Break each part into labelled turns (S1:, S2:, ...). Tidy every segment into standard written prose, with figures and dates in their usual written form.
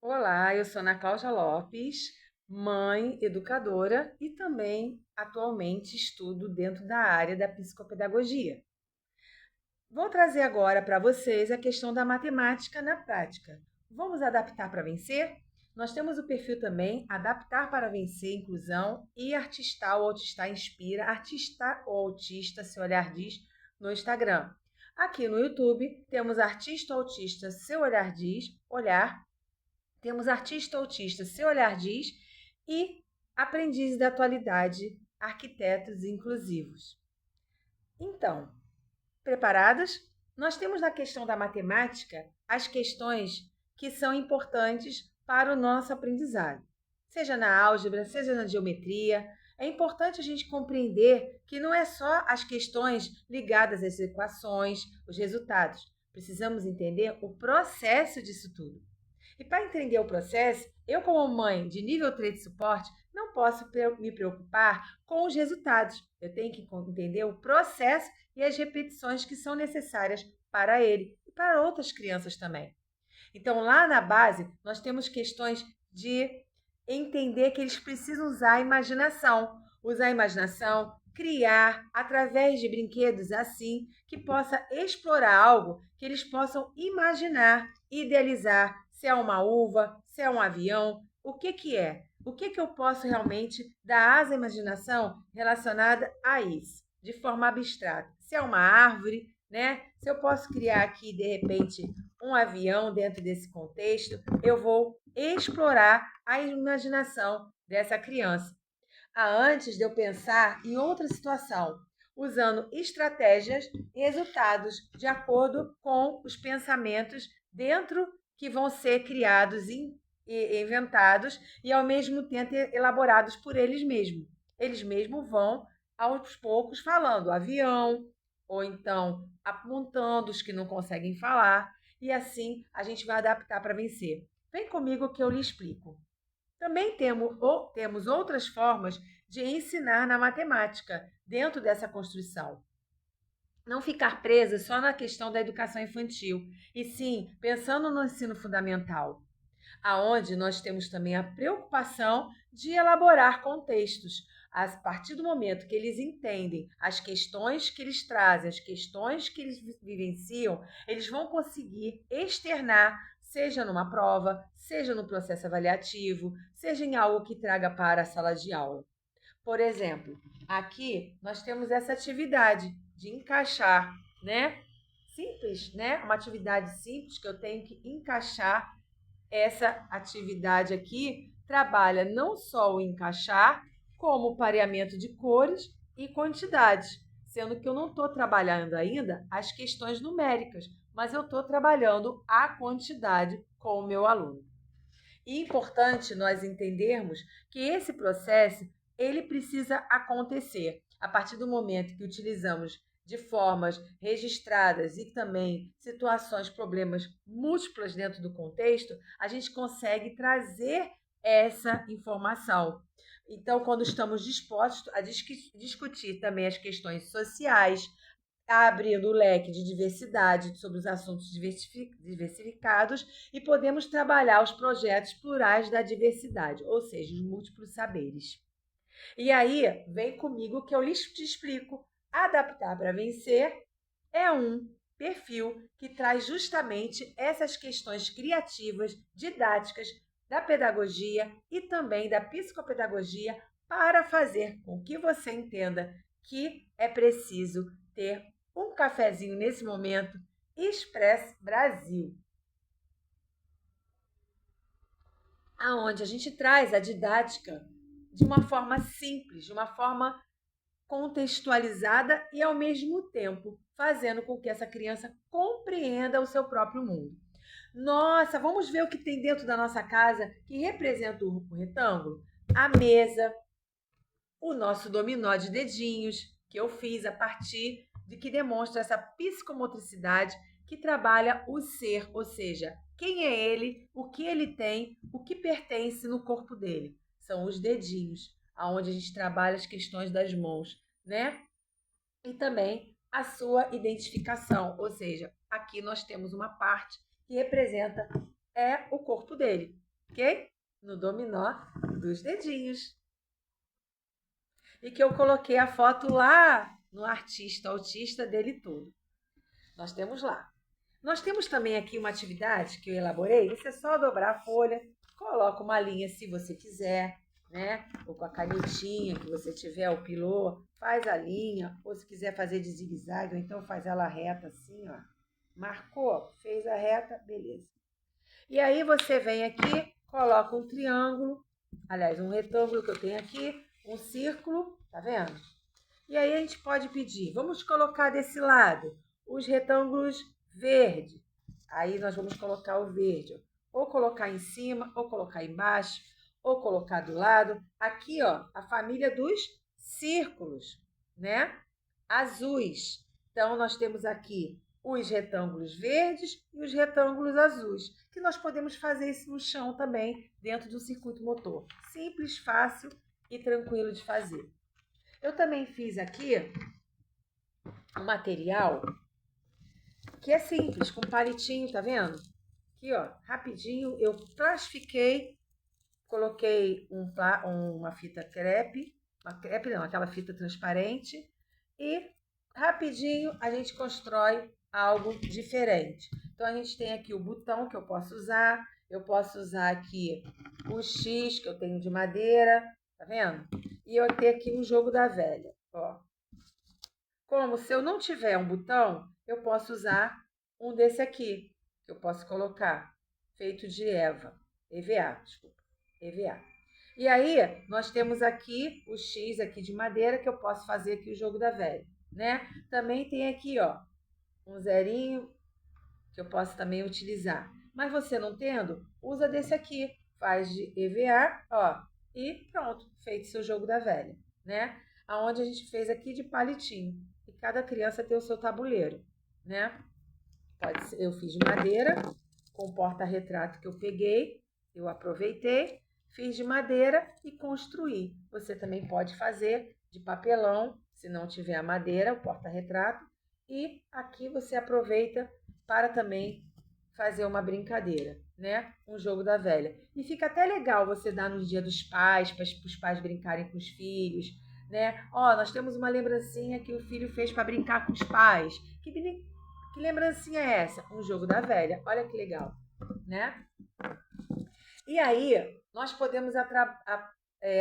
S1: Olá, eu sou Ana Cláudia Lopes, mãe, educadora e também atualmente estudo dentro da área da psicopedagogia. Vou trazer agora para vocês a questão da matemática na prática. Vamos adaptar para vencer? Nós temos o perfil também Adaptar para Vencer Inclusão e Artistar ou Autistar Inspira, Artista ou Autista, Seu Olhar Diz, no Instagram. Aqui no YouTube temos Artista ou Autista, Seu Olhar Diz, Olhar. Temos Artista Autista, Seu Olhar Diz e Aprendizes da Atualidade, Arquitetos Inclusivos. Então, preparadas? Nós temos na questão da matemática as questões que são importantes para o nosso aprendizado. Seja na álgebra, seja na geometria, é importante a gente compreender que não é só as questões ligadas às equações, os resultados. Precisamos entender o processo disso tudo. E para entender o processo, eu, como mãe de nível 3 de suporte, não posso me preocupar com os resultados. Eu tenho que entender o processo e as repetições que são necessárias para ele e para outras crianças também. Então, lá na base, nós temos questões de entender que eles precisam usar a imaginação, criar através de brinquedos assim que possa explorar algo que eles possam imaginar, idealizar, se é uma uva, se é um avião, o que que é? O que que eu posso realmente dar asa à imaginação relacionada a isso, de forma abstrata? Se é uma árvore, né? Se eu posso criar aqui de repente um avião dentro desse contexto, eu vou explorar a imaginação dessa criança. Antes de eu pensar em outra situação, usando estratégias e resultados de acordo com os pensamentos dentro que vão ser criados e inventados e ao mesmo tempo elaborados por eles mesmos. Eles mesmos vão aos poucos falando avião ou então apontando os que não conseguem falar e assim a gente vai adaptar para vencer. Vem comigo que eu lhe explico. Também temos outras formas de ensinar na matemática dentro dessa construção. Não ficar presa só na questão da educação infantil, e sim pensando no ensino fundamental, aonde nós temos também a preocupação de elaborar contextos. A partir do momento que eles entendem as questões que eles trazem, as questões que eles vivenciam, eles vão conseguir externar, seja numa prova, seja no processo avaliativo, seja em algo que traga para a sala de aula. Por exemplo, aqui nós temos essa atividade de encaixar, né? Simples, né? Uma atividade simples que eu tenho que encaixar. Essa atividade aqui trabalha não só o encaixar, como o pareamento de cores e quantidades, sendo que eu não estou trabalhando ainda as questões numéricas, mas eu estou trabalhando a quantidade com o meu aluno. E é importante nós entendermos que esse processo ele precisa acontecer a partir do momento que utilizamos de formas registradas e também situações, problemas múltiplas dentro do contexto, a gente consegue trazer essa informação. Então, quando estamos dispostos a discutir também as questões sociais, abrindo o leque de diversidade sobre os assuntos diversificados e podemos trabalhar os projetos plurais da diversidade, ou seja, os múltiplos saberes. E aí, vem comigo que eu te explico. Adaptar para vencer é um perfil que traz justamente essas questões criativas, didáticas da pedagogia e também da psicopedagogia para fazer com que você entenda que é preciso ter um cafezinho nesse momento Express Brasil, aonde a gente traz a didática de uma forma simples, de uma forma contextualizada e ao mesmo tempo fazendo com que essa criança compreenda o seu próprio mundo. Nossa, vamos ver o que tem dentro da nossa casa que representa o retângulo? A mesa, o nosso dominó de dedinhos, que eu fiz a partir de que demonstra essa psicomotricidade que trabalha o ser, ou seja, quem é ele, o que ele tem, o que pertence no corpo dele. São os dedinhos, aonde a gente trabalha as questões das mãos, né? E também a sua identificação, ou seja, aqui nós temos uma parte que representa o corpo dele. ok? No dominó dos dedinhos. E que eu coloquei a foto lá no artista autista dele todo. Nós temos lá. Nós temos também aqui uma atividade que eu elaborei. Você é só dobrar a folha, coloca uma linha se você quiser, né? Ou com a canetinha que você tiver, o pilô, faz a linha. Ou se quiser fazer de zigue-zague, ou então faz ela reta assim, ó. Marcou, fez a reta, beleza. E aí você vem aqui, coloca um triângulo, aliás, um retângulo que eu tenho aqui, um círculo, tá vendo? E aí a gente pode pedir, vamos colocar desse lado os retângulos verde. Aí nós vamos colocar o verde, ou colocar em cima, ou colocar embaixo, ou colocar do lado. Aqui, ó, a família dos círculos, né? Azuis. Então nós temos aqui os retângulos verdes e os retângulos azuis, que nós podemos fazer isso no chão também, dentro do circuito motor. Simples, fácil e tranquilo de fazer. Eu também fiz aqui um material que é simples, com palitinho, tá vendo? Aqui, ó, rapidinho, eu plastifiquei, coloquei uma fita crepe, aquela fita transparente, e rapidinho a gente constrói algo diferente. Então, a gente tem aqui o botão que eu posso usar aqui o X que eu tenho de madeira, tá vendo? E eu tenho aqui um jogo da velha, ó. Como se eu não tiver um botão, eu posso usar um desse aqui, que eu posso colocar, feito de EVA. E aí, nós temos aqui o X aqui de madeira, que eu posso fazer aqui o jogo da velha, né? Também tem aqui, ó, um zerinho, que eu posso também utilizar. Mas você não tendo, usa desse aqui, faz de EVA, ó, e pronto, feito seu jogo da velha, né? Aonde a gente fez aqui de palitinho. E cada criança tem o seu tabuleiro, né? Pode ser, eu fiz de madeira, com porta-retrato que eu peguei, eu aproveitei, fiz de madeira e construí. Você também pode fazer de papelão, se não tiver a madeira, o porta-retrato. E aqui você aproveita para também fazer uma brincadeira, né? Um jogo da velha. E fica até legal você dar no Dia dos Pais, para os pais brincarem com os filhos, né? Ó, nós temos uma lembrancinha que o filho fez para brincar com os pais. Que lembrancinha é essa? Um jogo da velha. Olha que legal, né? E aí, nós podemos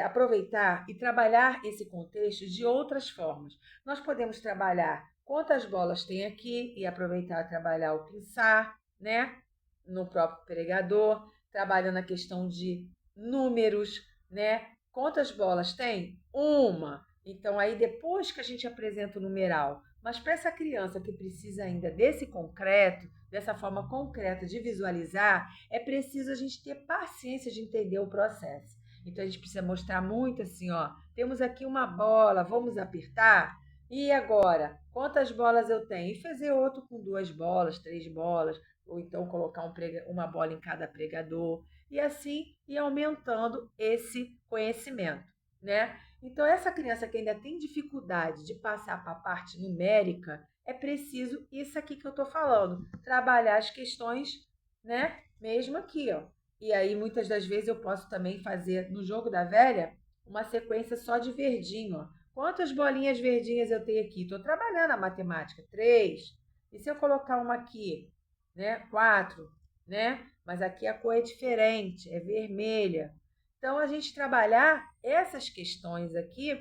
S1: aproveitar e trabalhar esse contexto de outras formas. Nós podemos trabalhar quantas bolas tem aqui e aproveitar e trabalhar o pensar, né? No próprio pregador, trabalhando a questão de números, né? Quantas bolas tem? Uma. Então, aí depois que a gente apresenta o numeral, mas para essa criança que precisa ainda desse concreto, dessa forma concreta de visualizar, é preciso a gente ter paciência de entender o processo. Então, a gente precisa mostrar muito assim, ó, temos aqui uma bola, vamos apertar? E agora, quantas bolas eu tenho? E fazer outro com 2 bolas, 3 bolas, ou então colocar uma bola em cada pregador, e assim ir aumentando esse conhecimento, né? Então, essa criança que ainda tem dificuldade de passar para a parte numérica, é preciso isso aqui que eu estou falando, trabalhar as questões, né? Mesmo aqui, ó. E aí, muitas das vezes, eu posso também fazer no jogo da velha uma sequência só de verdinho, ó. Quantas bolinhas verdinhas eu tenho aqui? Estou trabalhando a matemática. 3. E se eu colocar uma aqui, né? 4, né? Mas aqui a cor é diferente, é vermelha. Então, a gente trabalhar essas questões aqui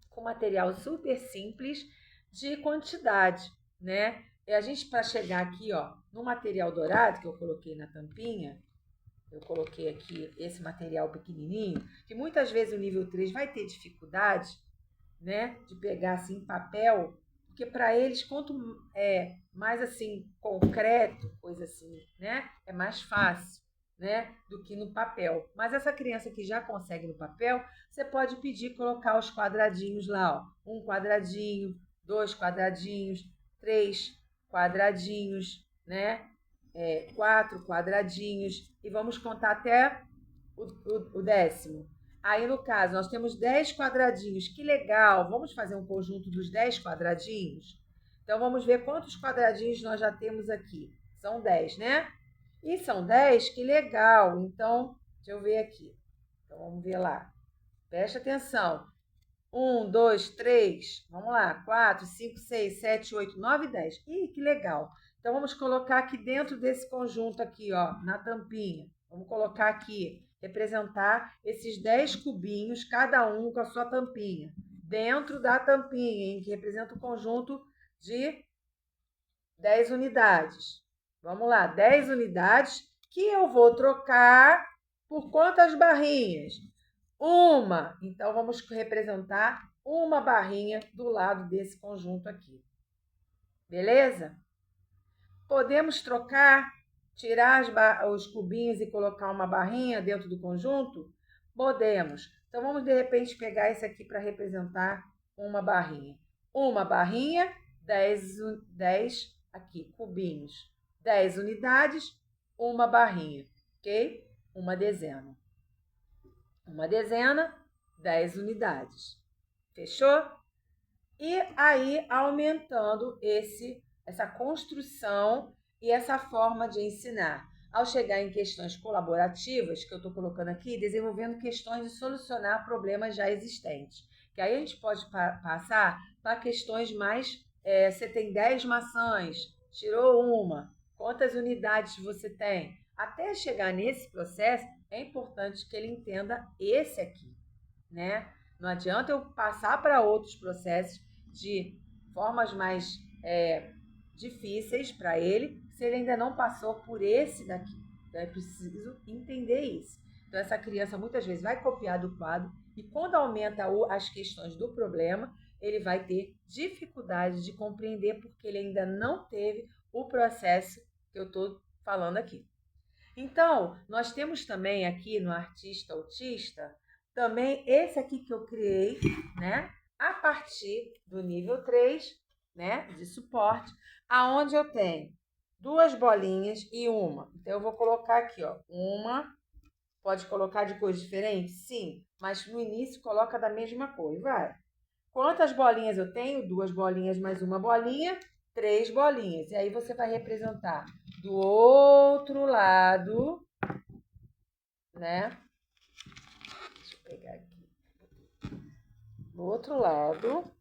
S1: com material super simples de quantidade, né? E a gente, para chegar aqui, ó, no material dourado que eu coloquei na tampinha, eu coloquei aqui esse material pequenininho, que muitas vezes o nível 3 vai ter dificuldade, né, de pegar assim papel, porque para eles quanto é mais assim concreto, coisa assim, né, é mais fácil, né, do que no papel. Mas essa criança que já consegue no papel, você pode pedir colocar os quadradinhos lá, ó, 1 quadradinho, 2 quadradinhos, 3 quadradinhos, né, 4 quadradinhos, e vamos contar até o 10º. Aí, no caso, nós temos 10 quadradinhos. Que legal! Vamos fazer um conjunto dos 10 quadradinhos? Então, vamos ver quantos quadradinhos nós já temos aqui. São 10, né? E são 10, que legal. Então, deixa eu ver aqui. Então, vamos ver lá. Presta atenção. 1, 2, 3, vamos lá. 4, 5, 6, 7, 8, 9, 10. Ih, que legal. Então, vamos colocar aqui dentro desse conjunto aqui, ó, na tampinha. Vamos colocar aqui, representar esses 10 cubinhos, cada um com a sua tampinha. Dentro da tampinha, hein, que representa o conjunto de 10 unidades. Vamos lá, 10 unidades que eu vou trocar por quantas barrinhas? Uma. Então, vamos representar uma barrinha do lado desse conjunto aqui. Beleza? Podemos trocar, tirar os cubinhos e colocar uma barrinha dentro do conjunto? Podemos. Então, vamos, de repente, pegar esse aqui para representar uma barrinha. Uma barrinha, 10 aqui, cubinhos. 10 unidades, uma barrinha, ok? Uma dezena. Uma dezena, 10 unidades. Fechou? E aí, aumentando essa construção e essa forma de ensinar. Ao chegar em questões colaborativas, que eu estou colocando aqui, desenvolvendo questões de solucionar problemas já existentes. Que aí a gente pode passar para questões mais... você tem 10 maçãs, tirou uma, quantas unidades você tem? Até chegar nesse processo, é importante que ele entenda esse aqui, né? Não adianta eu passar para outros processos de formas mais difíceis para ele, se ele ainda não passou por esse daqui. Então, é preciso entender isso. Então, essa criança muitas vezes vai copiar do quadro e quando aumenta as questões do problema, ele vai ter dificuldade de compreender porque ele ainda não teve o processo que eu estou falando aqui. Então, nós temos também aqui no Artista Autista, também esse aqui que eu criei, né? A partir do nível 3, né? De suporte, aonde eu tenho 2 bolinhas e uma. Então, eu vou colocar aqui, ó, uma. Pode colocar de cores diferentes? Sim, mas no início coloca da mesma cor e vai. Quantas bolinhas eu tenho? 2 bolinhas mais uma bolinha, 3 bolinhas. E aí você vai representar do outro lado, né? Deixa eu pegar aqui. Do outro lado,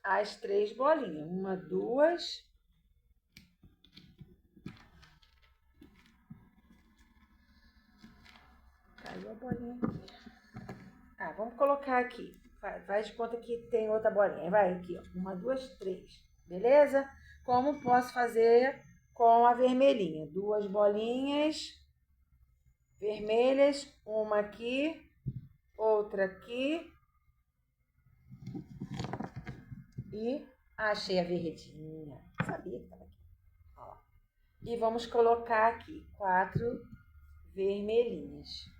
S1: as 3 bolinhas. 1, 2. Caiu a bolinha aqui. Vamos colocar aqui. Faz de conta que tem outra bolinha. Vai aqui, ó. 1, 2, 3. Beleza? Como posso fazer com a vermelhinha? 2 bolinhas vermelhas, uma aqui, outra aqui. E achei a verdinha. Sabia que estava aqui. Ó. E vamos colocar aqui 4 vermelhinhas.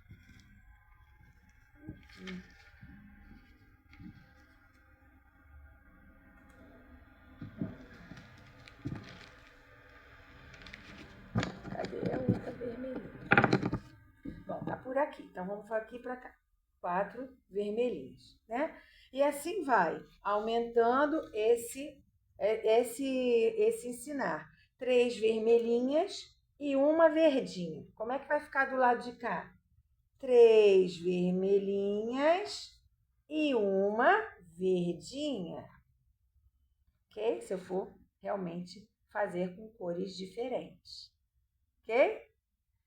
S1: Cadê a outra vermelhinha? Bom, tá por aqui. Então, vamos aqui para cá. 4 vermelhinhos, né? E assim vai, aumentando esse ensinar. 3 vermelhinhas e uma verdinha. Como é que vai ficar do lado de cá? 3 vermelhinhas e uma verdinha. Ok? Se eu for realmente fazer com cores diferentes. Ok?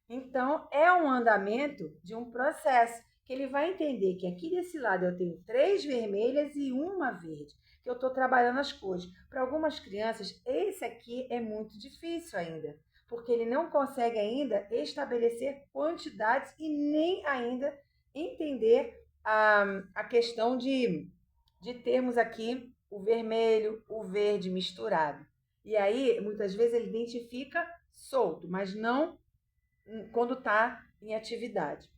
S1: Então, é um andamento de um processo que ele vai entender que aqui desse lado eu tenho 3 vermelhas e uma verde, que eu estou trabalhando as cores. Para algumas crianças, esse aqui é muito difícil ainda, porque ele não consegue ainda estabelecer quantidades e nem ainda entender a questão de termos aqui o vermelho, o verde misturado. E aí, muitas vezes, ele identifica solto, mas não quando está em atividade.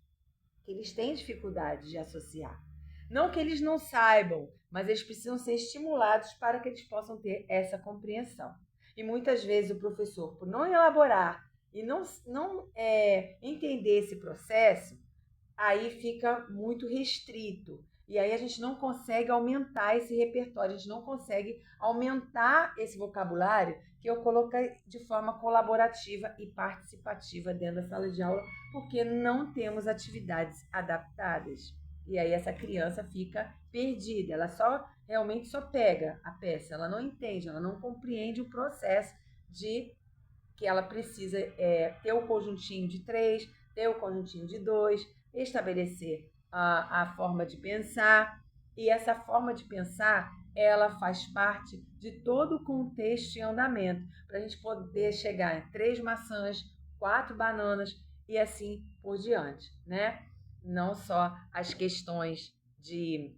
S1: Eles têm dificuldade de associar. Não que eles não saibam, mas eles precisam ser estimulados para que eles possam ter essa compreensão. E muitas vezes o professor, por não elaborar e não entender esse processo, aí fica muito restrito. E aí a gente não consegue aumentar esse repertório, a gente não consegue aumentar esse vocabulário que eu coloquei de forma colaborativa e participativa dentro da sala de aula, porque não temos atividades adaptadas. E aí essa criança fica perdida, ela realmente só pega a peça, ela não entende, ela não compreende o processo de que ela precisa ter o conjuntinho de 3, ter o conjuntinho de 2, estabelecer a forma de pensar, e essa forma de pensar ela faz parte de todo o contexto em andamento, para a gente poder chegar em 3 maçãs, 4 bananas e assim por diante, né? Não só as questões de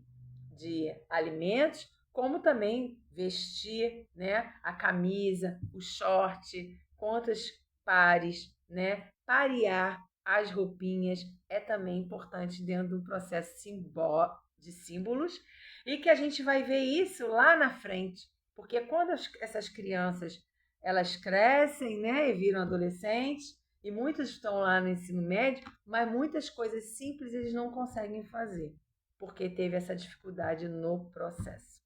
S1: alimentos, como também vestir, né? A camisa, o short, quantos pares, né? Parear as roupinhas é também importante dentro do processo de símbolos e que a gente vai ver isso lá na frente, porque quando essas crianças elas crescem, né, e viram adolescentes, e muitos estão lá no ensino médio, mas muitas coisas simples eles não conseguem fazer, porque teve essa dificuldade no processo.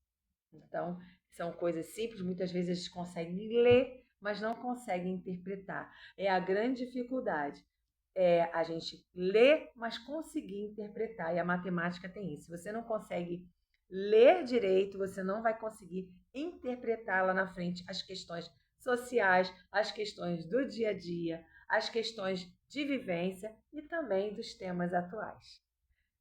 S1: Então, são coisas simples, muitas vezes eles conseguem ler, mas não conseguem interpretar. É a grande dificuldade. É a gente ler, mas conseguir interpretar. E a matemática tem isso. Se você não consegue ler direito, você não vai conseguir interpretar lá na frente as questões sociais, as questões do dia a dia, as questões de vivência e também dos temas atuais.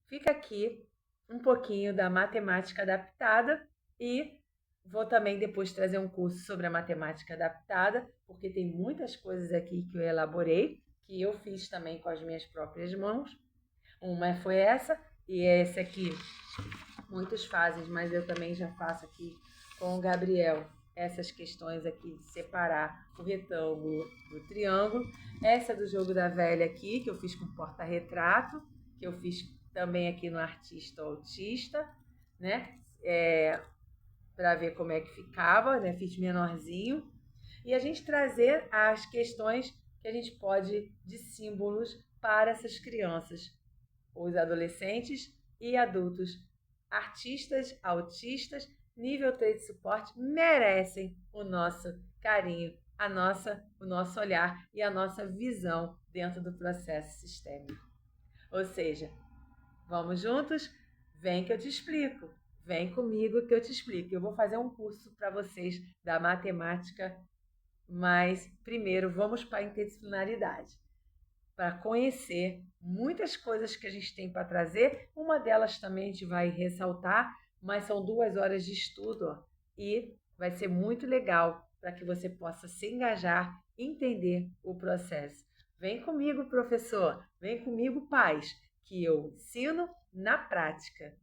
S1: Fica aqui um pouquinho da matemática adaptada e vou também depois trazer um curso sobre a matemática adaptada, porque tem muitas coisas aqui que eu elaborei, que eu fiz também com as minhas próprias mãos. Uma foi essa, e essa aqui muitos fazem, mas eu também já faço aqui com o Gabriel essas questões aqui de separar o retângulo do triângulo. Essa do jogo da velha aqui, que eu fiz com porta-retrato, que eu fiz também aqui no Artista Autista, né? Para ver como é que ficava, né? Fiz menorzinho. E a gente trazer as questões que a gente pode de símbolos para essas crianças, os adolescentes e adultos. Artistas, autistas, nível 3 de suporte merecem o nosso carinho, o nosso olhar e a nossa visão dentro do processo sistêmico. Ou seja, vamos juntos? Vem que eu te explico. Vem comigo que eu te explico. Eu vou fazer um curso para vocês da matemática, mas primeiro vamos para a interdisciplinaridade, para conhecer muitas coisas que a gente tem para trazer. Uma delas também a gente vai ressaltar, mas são 2 horas de estudo, ó, e vai ser muito legal para que você possa se engajar, entender o processo. Vem comigo, professor, vem comigo, pais, que eu ensino na prática.